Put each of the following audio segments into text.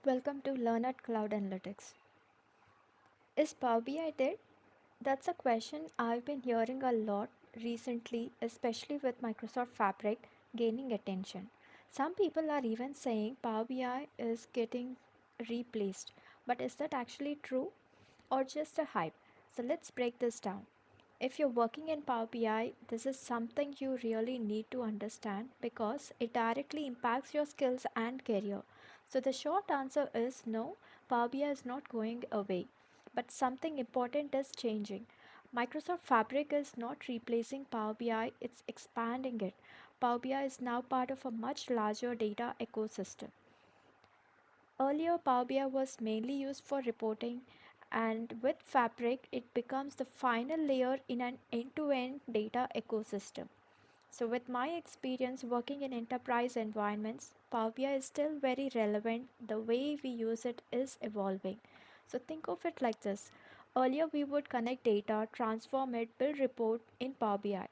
Welcome to LearnAtCloudAnalytics. Is Power BI dead? That's a question I've been hearing a lot recently, especially with Microsoft Fabric gaining attention. Some people are even saying Power BI is getting replaced. But is that actually true or just a hype? So let's break this down. If you're working in Power BI, this is something you really need to understand because it directly impacts your skills and career. So, the short answer is no, Power BI is not going away, but something important is changing. Microsoft Fabric is not replacing Power BI, it's expanding it. Power BI is now part of a much larger data ecosystem. Earlier, Power BI was mainly used for reporting, and with Fabric, it becomes the final layer in an end to end data ecosystem. So, with my experience working in enterprise environments, Power BI is still very relevant. The way we use it is evolving. So, think of it like this: earlier, we would connect data, transform it, build report in Power BI.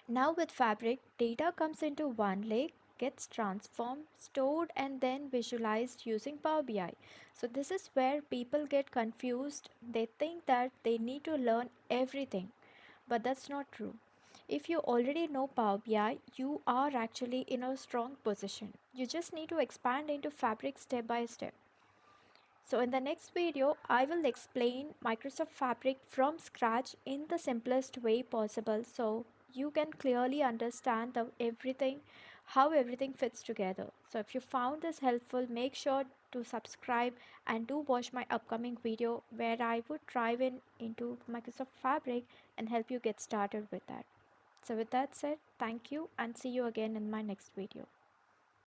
Now with Fabric, data comes into one lake, gets transformed, stored, and then visualized using Power BI. So this is where people get confused. They think that they need to learn everything, but that's not true. If you already know Power BI, you are actually in a strong position. You just need to expand into Fabric step by step. So in the next video, I will explain Microsoft Fabric from scratch in the simplest way possible so you can clearly understand how everything fits together. So if you found this helpful, make sure to subscribe and do watch my upcoming video where I would dive into Microsoft Fabric and help you get started with that. So with that said, thank you and see you again in my next video.